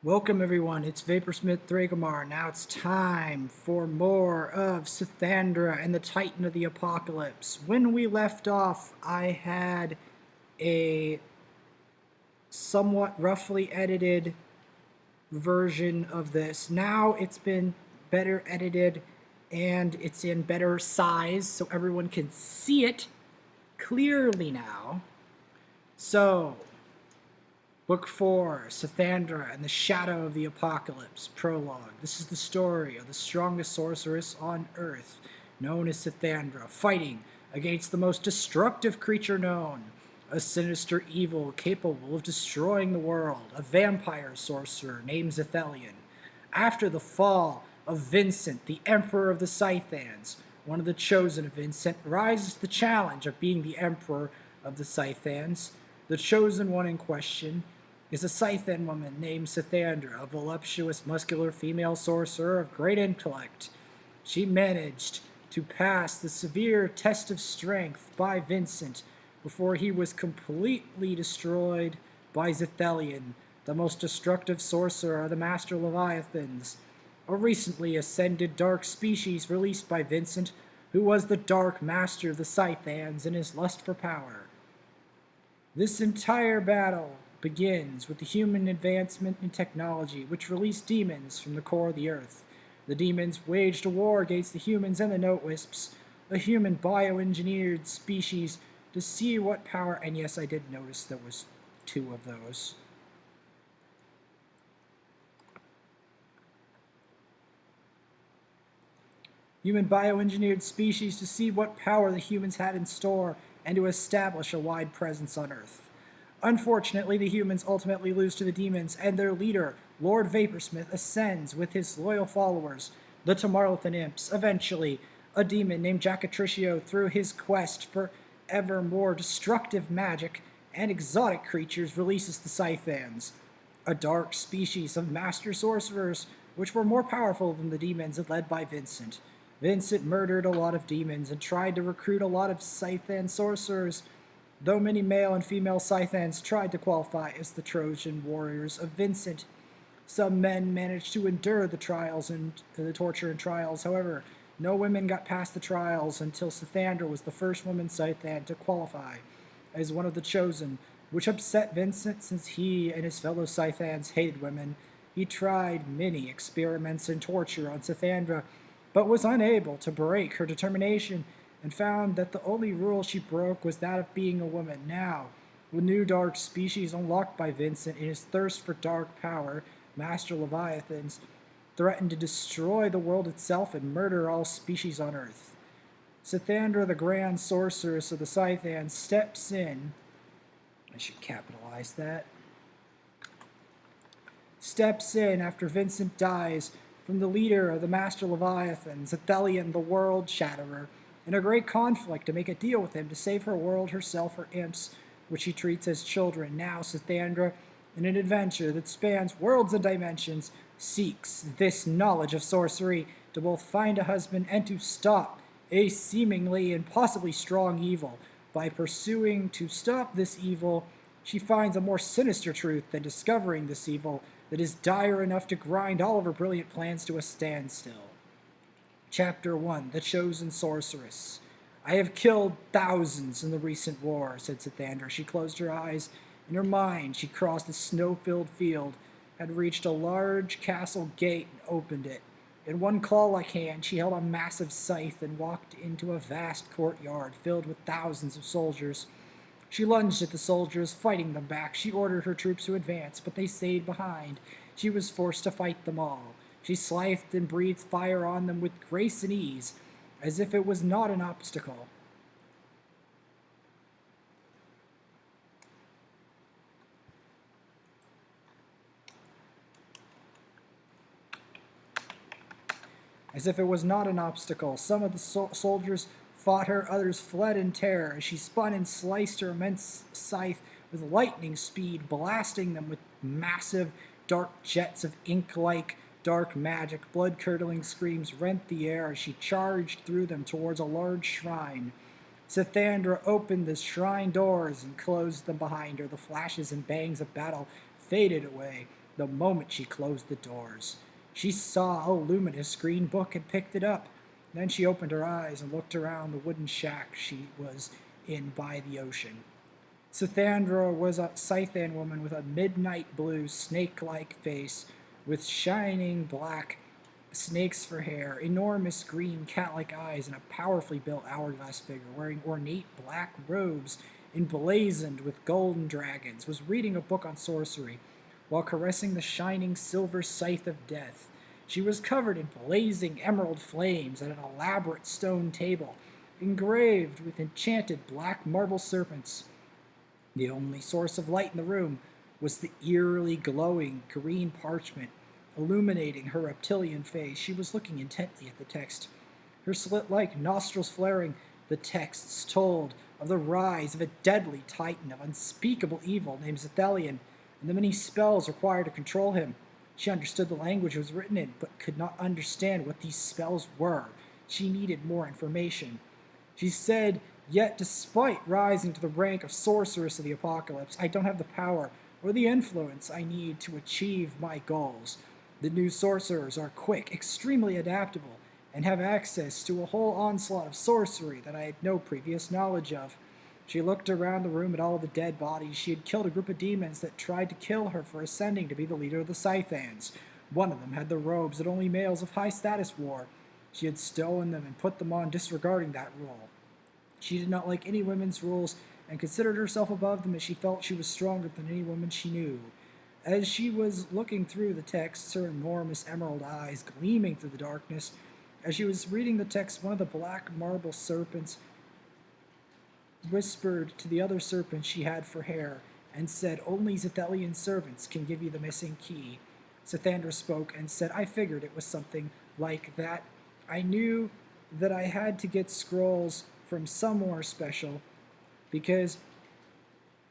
Welcome everyone, it's Vaporsmith Thragamar. Now it's time for more of Sithandra and the Titan of the Apocalypse. When we left off, I had a somewhat roughly edited version of this. Now it's been better edited and it's in better size so everyone can see it clearly now. So, Book 4, Sithandra and the Shadow of the Apocalypse, Prologue. This is the story of the strongest sorceress on Earth, known as Sithandra, fighting against the most destructive creature known, a sinister evil capable of destroying the world, a vampire sorcerer named Zethelian. After the fall of Vincent, the Emperor of the Scythans, one of the chosen of Vincent, rises to the challenge of being the Emperor of the Scythans. The chosen one in question is a Scythan woman named Sithandra, a voluptuous, muscular female sorcerer of great intellect. She managed to pass the severe test of strength by Vincent before he was completely destroyed by Zethelian, the most destructive sorcerer of the Master Leviathans, a recently ascended dark species released by Vincent, who was the Dark Master of the Scythans in his lust for power. This entire battle begins with the human advancement in technology, which released demons from the core of the earth. The demons waged a war against the humans and the Notewisps, a human bioengineered species, to see what power, and yes, I did notice there was two of those. Human bioengineered species to see what power the humans had in store and to establish a wide presence on Earth. Unfortunately, the humans ultimately lose to the demons, and their leader, Lord Vaporsmith, ascends with his loyal followers, the Tamarlithan Imps. Eventually, a demon named Jackatricio, through his quest for ever more destructive magic and exotic creatures, releases the Scythans, a dark species of master sorcerers, which were more powerful than the demons and led by Vincent. Vincent murdered a lot of demons and tried to recruit a lot of Scythan sorcerers, though many male and female Scythans tried to qualify as the Trojan warriors of Vincent. Some men managed to endure the trials and the torture and trials. However, no women got past the trials until Sithandra was the first woman Scythan to qualify as one of the chosen, which upset Vincent since he and his fellow Scythans hated women. He tried many experiments in torture on Sithandra, but was unable to break her determination and found that the only rule she broke was that of being a woman. Now, with new dark species unlocked by Vincent in his thirst for dark power, Master Leviathans threatened to destroy the world itself and murder all species on Earth. Sithandra, the grand sorceress of the Scythans, steps in. I should capitalize that. Steps in after Vincent dies from the leader of the Master Leviathans, Zethelian, the World Shatterer, in a great conflict to make a deal with him to save her world, herself, her imps, which he treats as children. Now, Sithandra, in an adventure that spans worlds and dimensions, seeks this knowledge of sorcery to both find a husband and to stop a seemingly impossibly strong evil. By pursuing to stop this evil, she finds a more sinister truth than discovering this evil that is dire enough to grind all of her brilliant plans to a standstill. Chapter 1, The Chosen Sorceress. I have killed thousands in the recent war, said Sithandra. She closed her eyes. In her mind, she crossed a snow-filled field, had reached a large castle gate and opened it. In one claw-like hand, she held a massive scythe and walked into a vast courtyard filled with thousands of soldiers. She lunged at the soldiers, fighting them back. She ordered her troops to advance, but they stayed behind. She was forced to fight them all. She sliced and breathed fire on them with grace and ease, as if it was not an obstacle. As if it was not an obstacle. Some of the soldiers fought her, others fled in terror as she spun and sliced her immense scythe with lightning speed, blasting them with massive dark jets of ink-like dark magic. Blood-curdling screams rent the air as she charged through them towards a large shrine. Sithandra opened the shrine doors and closed them behind her. The flashes and bangs of battle faded away the moment she closed the doors. She saw a luminous green book and picked it up. Then she opened her eyes and looked around the wooden shack she was in by the ocean. Sithandra was a Scythian woman with a midnight blue, snake-like face, with shining black snakes for hair, enormous green cat-like eyes, and a powerfully built hourglass figure wearing ornate black robes emblazoned with golden dragons, was reading a book on sorcery while caressing the shining silver scythe of death. She was covered in blazing emerald flames at an elaborate stone table, engraved with enchanted black marble serpents. The only source of light in the room was the eerily glowing green parchment illuminating her reptilian face. She was looking intently at the text. Her slit-like nostrils flaring, the texts told of the rise of a deadly titan of unspeakable evil named Zethalion, and the many spells required to control him. She understood the language it was written in, but could not understand what these spells were. She needed more information. She said, "Yet despite rising to the rank of sorceress of the apocalypse, I don't have the power or the influence I need to achieve my goals. The new sorcerers are quick, extremely adaptable, and have access to a whole onslaught of sorcery that I had no previous knowledge of." She looked around the room at all the dead bodies. She had killed a group of demons that tried to kill her for ascending to be the leader of the Scythans. One of them had the robes that only males of high status wore. She had stolen them and put them on, disregarding that rule. She did not like any women's rules and considered herself above them, as she felt she was stronger than any woman she knew. As she was looking through the texts, her enormous emerald eyes gleaming through the darkness, as she was reading the text, one of the black marble serpents whispered to the other serpent she had for hair and said, "Only Zethalian servants can give you the missing key." Sithandra spoke and said, "I figured it was something like that. I knew that I had to get scrolls from somewhere special because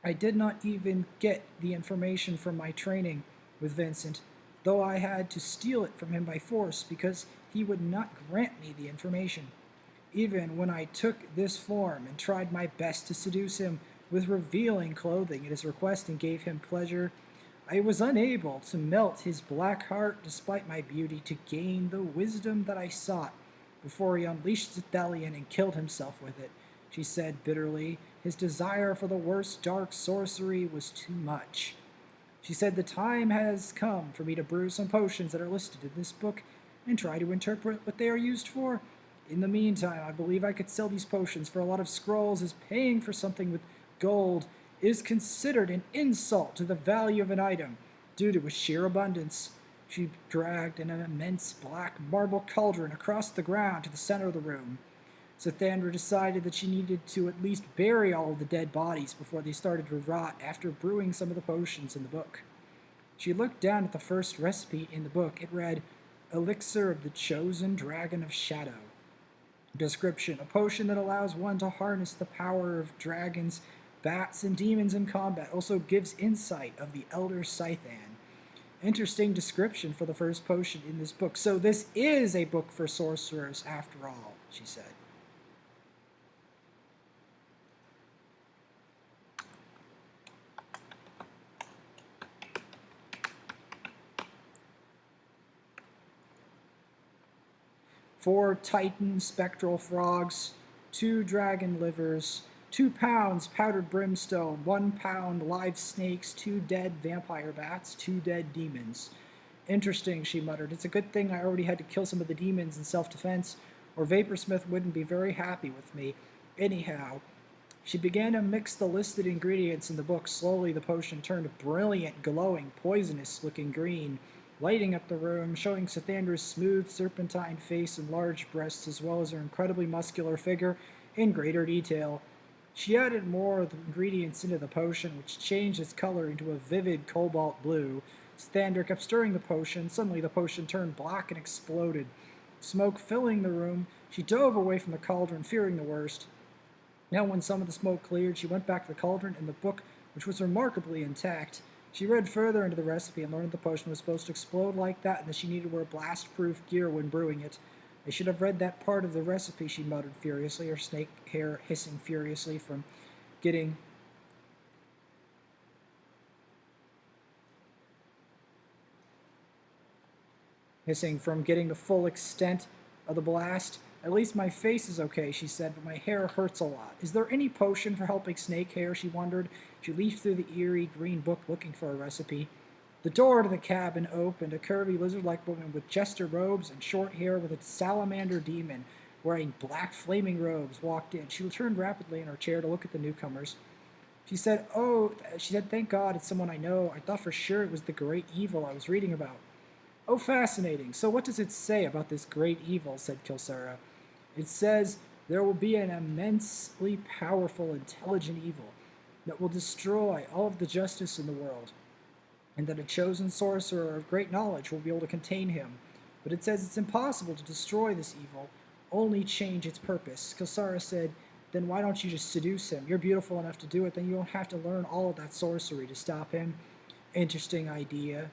I did not even get the information from my training with Vincent, though I had to steal it from him by force because he would not grant me the information. Even when I took this form and tried my best to seduce him with revealing clothing at his request and gave him pleasure, I was unable to melt his black heart despite my beauty to gain the wisdom that I sought before he unleashed Zethalion and killed himself with it," she said bitterly. "His desire for the worst dark sorcery was too much." She said, "The time has come for me to brew some potions that are listed in this book and try to interpret what they are used for. In the meantime, I believe I could sell these potions for a lot of scrolls, as paying for something with gold is considered an insult to the value of an item due to its sheer abundance." She dragged an immense black marble cauldron across the ground to the center of the room. Sithandra decided that she needed to at least bury all of the dead bodies before they started to rot after brewing some of the potions in the book. She looked down at the first recipe in the book. It read, "Elixir of the Chosen Dragon of Shadow." Description: a potion that allows one to harness the power of dragons, bats, and demons in combat. Also gives insight of the Elder Scythan. Interesting description for the first potion in this book. So this is a book for sorcerers after all, she said. Four Titan spectral frogs, 2 dragon livers, 2 pounds powdered brimstone, 1 pound live snakes, 2 dead vampire bats, 2 dead demons. Interesting, she muttered. It's a good thing I already had to kill some of the demons in self-defense, or Vaporsmith wouldn't be very happy with me. Anyhow, she began to mix the listed ingredients in the book. Slowly the potion turned a brilliant, glowing, poisonous-looking green, lighting up the room, showing Sithandra's smooth, serpentine face and large breasts, as well as her incredibly muscular figure, in greater detail. She added more of the ingredients into the potion, which changed its color into a vivid cobalt blue. Sithandra kept stirring the potion. Suddenly the potion turned black and exploded. Smoke filling the room, she dove away from the cauldron, fearing the worst. Now when some of the smoke cleared, she went back to the cauldron and the book, which was remarkably intact. She read further into the recipe and learned the potion was supposed to explode like that and that she needed to wear blast-proof gear when brewing it. I should have read that part of the recipe, she muttered furiously, her snake hair hissing furiously from getting hissing from getting the full extent of the blast. At least my face is okay, she said, but my hair hurts a lot. Is there any potion for helping snake hair, she wondered. She leafed through the eerie green book looking for a recipe. The door to the cabin opened. A curvy lizard-like woman with jester robes and short hair with a salamander demon wearing black flaming robes walked in. She turned rapidly in her chair to look at the newcomers. She said, thank God it's someone I know. I thought for sure it was the great evil I was reading about. Oh, fascinating. So what does it say about this great evil, said Kilsara. It says there will be an immensely powerful, intelligent evil that will destroy all of the justice in the world, and that a chosen sorcerer of great knowledge will be able to contain him. But it says it's impossible to destroy this evil, only change its purpose. Kilsara said, then why don't you just seduce him? You're beautiful enough to do it, then you won't have to learn all of that sorcery to stop him. Interesting idea.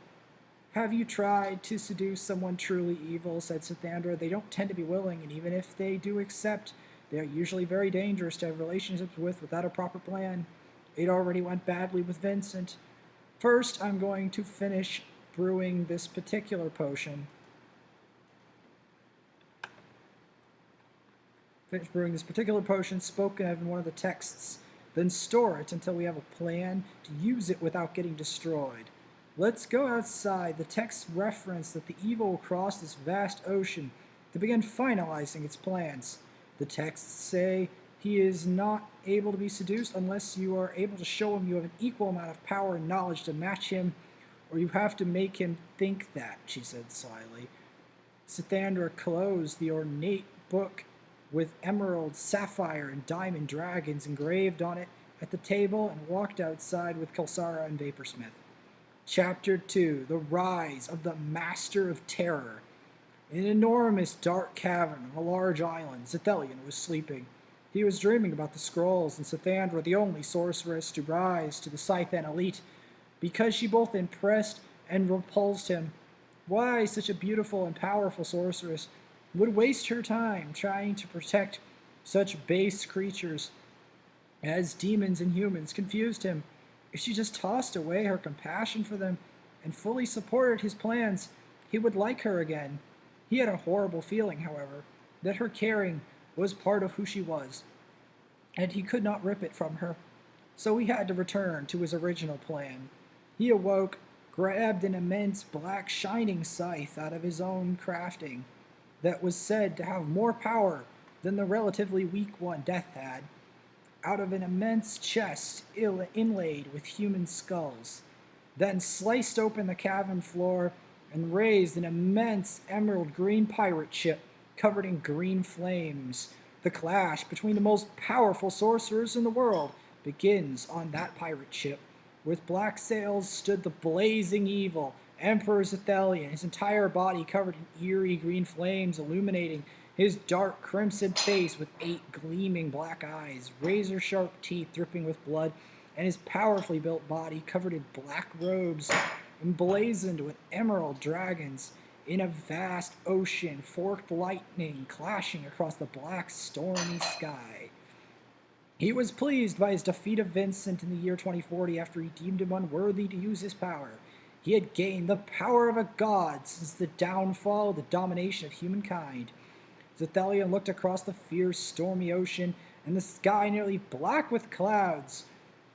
Have you tried to seduce someone truly evil, said Sithandra. They don't tend to be willing, and even if they do accept, they are usually very dangerous to have relationships with without a proper plan. It already went badly with Vincent. First, I'm going to finish brewing this particular potion. Spoken of in one of the texts. Then store it until we have a plan to use it without getting destroyed. Let's go outside. The texts reference that the evil will cross this vast ocean to begin finalizing its plans. The texts say he is not able to be seduced unless you are able to show him you have an equal amount of power and knowledge to match him, or you have to make him think that, she said slyly. Sithandra closed the ornate book with emerald, sapphire, and diamond dragons engraved on it at the table and walked outside with Kilsara and Vaporsmith. Chapter 2, The Rise of the Master of Terror. In an enormous dark cavern on a large island, Sithelion was sleeping. He was dreaming about the scrolls, and Sithandra, the only sorceress to rise to the Scythan elite, because she both impressed and repulsed him. Why such a beautiful and powerful sorceress would waste her time trying to protect such base creatures as demons and humans confused him. If she just tossed away her compassion for them and fully supported his plans, he would like her again. He had a horrible feeling, however, that her caring was part of who she was, and he could not rip it from her. So he had to return to his original plan. He awoke, grabbed an immense black shining scythe out of his own crafting that was said to have more power than the relatively weak one Death had, out of an immense chest inlaid with human skulls, then sliced open the cavern floor and raised an immense emerald green pirate ship covered in green flames. The clash between the most powerful sorcerers in the world begins on that pirate ship. With black sails stood the blazing evil, Emperor Sithelion, his entire body covered in eerie green flames illuminating his dark crimson face with 8 gleaming black eyes, razor-sharp teeth dripping with blood, and his powerfully built body covered in black robes, emblazoned with emerald dragons, in a vast ocean, forked lightning clashing across the black, stormy sky. He was pleased by his defeat of Vincent in the year 2040 after he deemed him unworthy to use his power. He had gained the power of a god since the downfall of the domination of humankind. Sithelion looked across the fierce, stormy ocean and the sky nearly black with clouds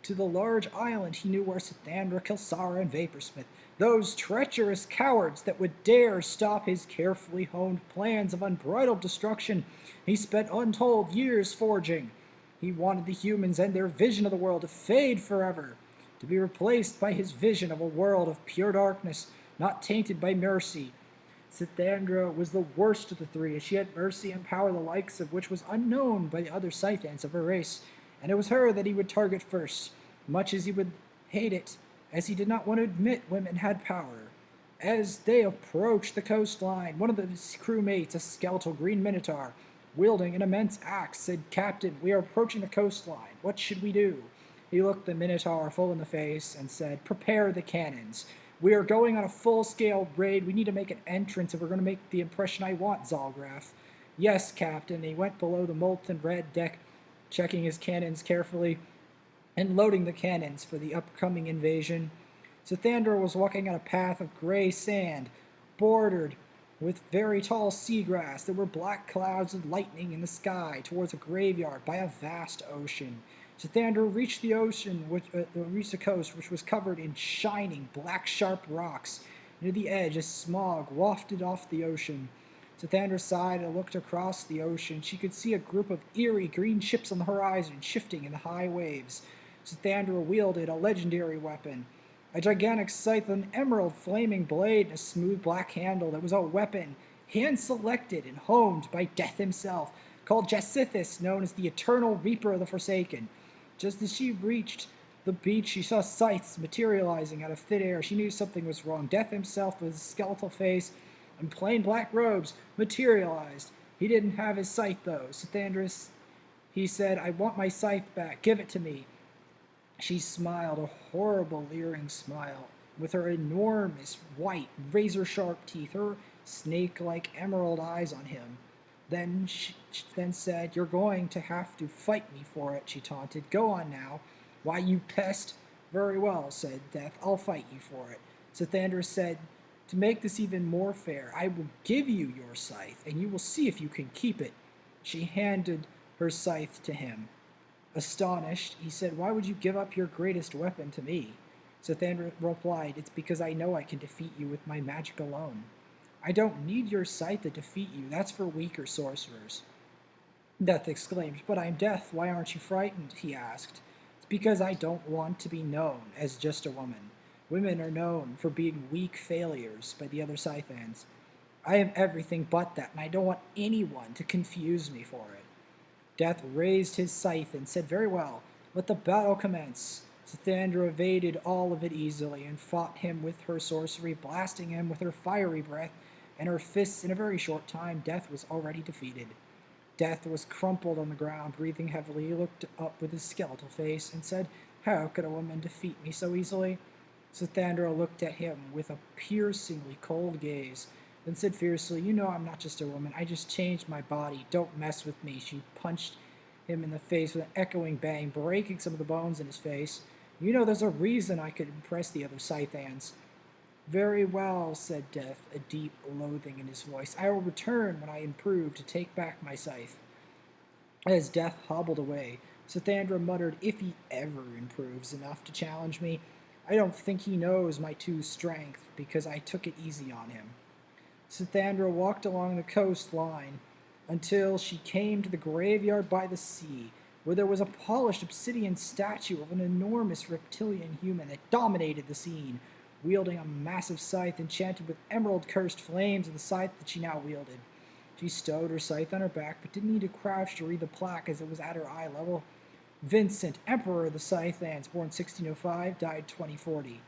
to the large island he knew where Sithandra, Kilsara, and Vaporsmith, those treacherous cowards that would dare stop his carefully honed plans of unbridled destruction he spent untold years forging. He wanted the humans and their vision of the world to fade forever, to be replaced by his vision of a world of pure darkness, not tainted by mercy. Sithandra was the worst of the three, as she had mercy and power the likes of which was unknown by the other Scythans of her race, and it was her that he would target first, much as he would hate it, as he did not want to admit women had power. As they approached the coastline, one of the crewmates, a skeletal green minotaur, wielding an immense axe, said, "Captain, we are approaching the coastline. What should we do?" He looked the minotaur full in the face and said, "Prepare the cannons. We are going on a full-scale raid. We need to make an entrance if we're going to make the impression I want, Zalgraf." "Yes, Captain." He went below the molten red deck, checking his cannons carefully and loading the cannons for the upcoming invasion. Sithandra was walking on a path of gray sand, bordered with very tall seagrass. There were black clouds and lightning in the sky towards a graveyard by a vast ocean. Sithandra reached reached the coast, which was covered in shining black sharp rocks. Near the edge, a smog wafted off the ocean. Sithandra sighed and looked across the ocean. She could see a group of eerie green ships on the horizon, shifting in the high waves. Sithandra wielded a legendary weapon, a gigantic scythe with an emerald flaming blade and a smooth black handle that was a weapon hand-selected and honed by Death himself, called Jacythus, known as the Eternal Reaper of the Forsaken. Just as she reached the beach, she saw scythes materializing out of thin air. She knew something was wrong. Death himself, with his skeletal face and plain black robes, materialized. He didn't have his scythe, though. Sithandra, he said, "I want my scythe back. Give it to me." She smiled, a horrible, leering smile, with her enormous, white, razor-sharp teeth, her snake-like emerald eyes on him. Then she then said, "You're going to have to fight me for it," she taunted. "Go on now." "Why, you pest." "Very well," said Death. "I'll fight you for it." Sithandra said, "To make this even more fair, I will give you your scythe, and you will see if you can keep it." She handed her scythe to him. Astonished, he said, "Why would you give up your greatest weapon to me?" Sithandra replied, "It's because I know I can defeat you with my magic alone." "I don't need your sight to defeat you. That's for weaker sorcerers." Death exclaimed, "But I'm Death. Why aren't you frightened?" he asked. "It's because I don't want to be known as just a woman. Women are known for being weak failures by the other Scythans. I am everything but that, and I don't want anyone to confuse me for it." Death raised his scythe and said, "Very well, let the battle commence." Sithandra evaded all of it easily and fought him with her sorcery, blasting him with her fiery breath and her fists. In a very short time, Death was already defeated. Death was crumpled on the ground, breathing heavily. He looked up with his skeletal face and said, "How could a woman defeat me so easily?" Sithandra looked at him with a piercingly cold gaze, then said fiercely, "You know I'm not just a woman. I just changed my body. Don't mess with me." She punched him in the face with an echoing bang, breaking some of the bones in his face. "You know there's a reason I could impress the other Scythans." "Very well," said Death, a deep loathing in his voice. "I will return when I improve to take back my scythe." As Death hobbled away, Sithandra muttered, "If he ever improves enough to challenge me, I don't think he knows my true strength, because I took it easy on him." Sithandra walked along the coastline until she came to the graveyard by the sea, where there was a polished obsidian statue of an enormous reptilian human that dominated the scene, wielding a massive scythe enchanted with emerald-cursed flames of the scythe that she now wielded. She stowed her scythe on her back, but didn't need to crouch to read the plaque as it was at her eye level. "Vincent, Emperor of the Scythans, born 1605, died 2040.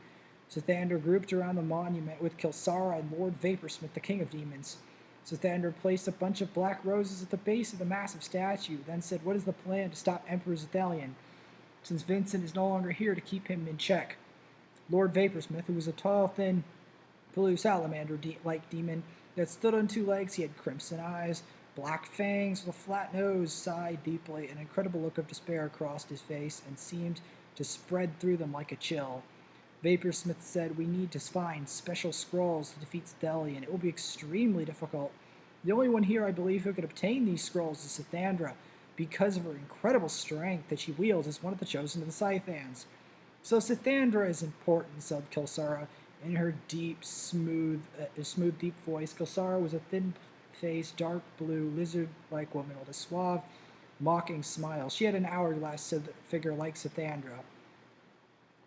Sithandra grouped around the monument with Kilsara and Lord Vaporsmith, the King of Demons. Sithandra placed a bunch of black roses at the base of the massive statue, then said, "What is the plan to stop Emperor Zethalion, since Vincent is no longer here to keep him in check?" Lord Vaporsmith, who was a tall, thin, blue salamander-like demon that stood on two legs, he had crimson eyes, black fangs, with a flat nose, sighed deeply. An incredible look of despair crossed his face and seemed to spread through them like a chill. Vaporsmith said, "We need to find special scrolls to defeat Zethalion. It will be extremely difficult. The only one here, I believe, who could obtain these scrolls is Sithandra, because of her incredible strength that she wields as one of the chosen of the Scythans." "So Sithandra is important," said Kilsara in her smooth, deep voice. Kilsara was a thin-faced, dark blue, lizard-like woman with a suave, mocking smile. She had an hourglass figure like Sithandra.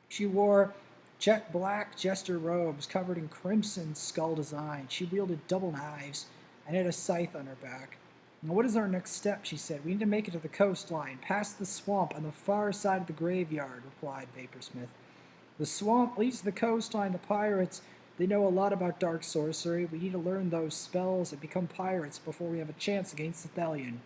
She wore jet black jester robes covered in crimson skull design. She wielded double knives and had a scythe on her back. "Now, what is our next step?" she said. "We need to make it to the coastline, past the swamp on the far side of the graveyard," replied Vaporsmith. "The swamp leads to the coastline. The pirates, they know a lot about dark sorcery. We need to learn those spells and become pirates before we have a chance against Zethalion."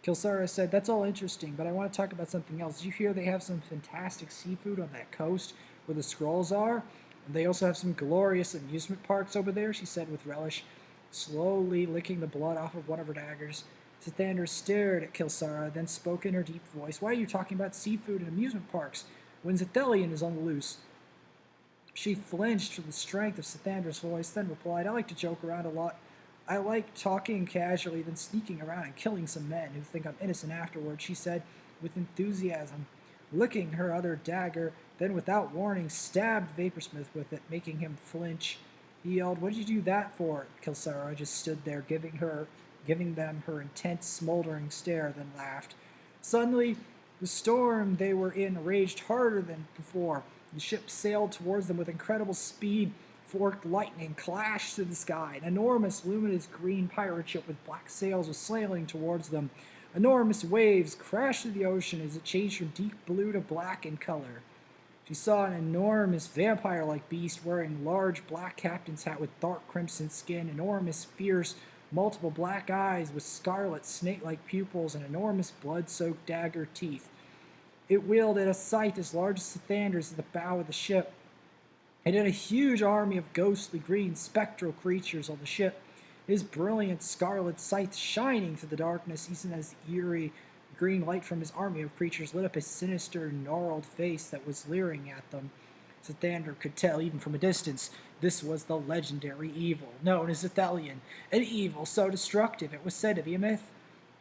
Kilsara said, "That's all interesting, but I want to talk about something else. Did you hear they have some fantastic seafood on that coast where the scrolls are? And they also have some glorious amusement parks over there," she said with relish, slowly licking the blood off of one of her daggers. Sithandra stared at Kilsara, then spoke in her deep voice. "Why are you talking about seafood and amusement parks when Zethalion is on the loose?" She flinched from the strength of Sithandra's voice, then replied, "I like to joke around a lot. I like talking casually, then sneaking around and killing some men who think I'm innocent afterward, she said with enthusiasm, licking her other dagger, then without warning stabbed Vaporsmith with it, making him flinch. He yelled, "What did you do that for?" Kilsara just stood there, giving them her intense, smoldering stare, then laughed. Suddenly, the storm they were in raged harder than before. The ship sailed towards them with incredible speed. Forked lightning clashed through the sky. An enormous, luminous green pirate ship with black sails was sailing towards them. Enormous waves crashed through the ocean as it changed from deep blue to black in color. She saw an enormous vampire-like beast wearing large black captain's hat with dark crimson skin, enormous, fierce, multiple black eyes with scarlet snake-like pupils and enormous blood-soaked dagger teeth. It wielded a scythe as large as Sithandra's at the bow of the ship. It had a huge army of ghostly green spectral creatures on the ship, his brilliant scarlet scythe shining through the darkness, even as the eerie green light from his army of creatures lit up his sinister, gnarled face that was leering at them. Sithandra could tell even from a distance this was the legendary evil, known as Ithalian, an evil so destructive it was said to be a myth.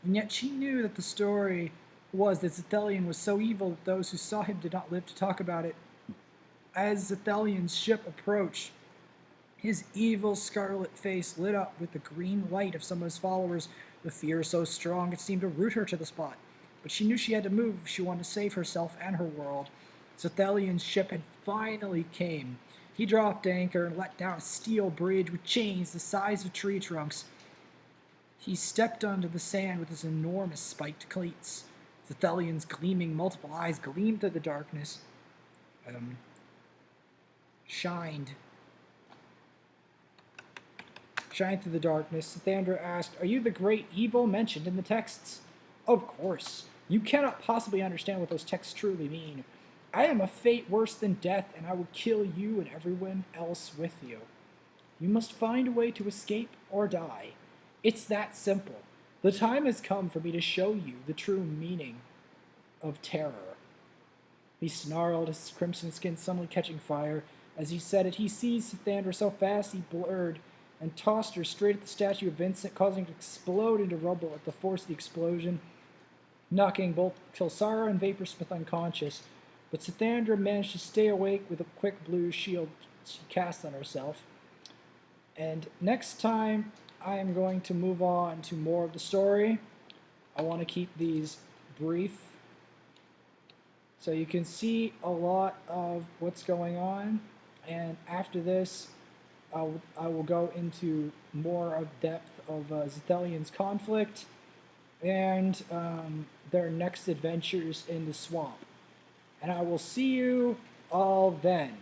And yet she knew that the story was that Ithalian was so evil that those who saw him did not live to talk about it. As Ithalian's ship approached, his evil scarlet face lit up with the green light of some of his followers, the fear so strong it seemed to root her to the spot. But she knew she had to move if she wanted to save herself and her world. Sithalian's ship had finally came. He dropped anchor and let down a steel bridge with chains the size of tree trunks. He stepped onto the sand with his enormous spiked cleats. Sithalian's gleaming multiple eyes gleamed through the darkness. Shined through the darkness. Sithandra asked, "Are you the great evil mentioned in the texts?" "Of course. You cannot possibly understand what those texts truly mean. I am a fate worse than death, and I will kill you and everyone else with you. You must find a way to escape or die. It's that simple. The time has come for me to show you the true meaning of terror." He snarled, his crimson skin suddenly catching fire. As he said it, he seized Sithandra so fast he blurred and tossed her straight at the statue of Vincent, causing it to explode into rubble at the force of the explosion, knocking both Kilsara and Vaporsmith unconscious. But Sithandra managed to stay awake with a quick blue shield she cast on herself. And next time, I am going to move on to more of the story. I want to keep these brief so you can see a lot of what's going on. And after this, I will go into more of depth of Zethalian's conflict and their next adventures in the swamp. And I will see you all then.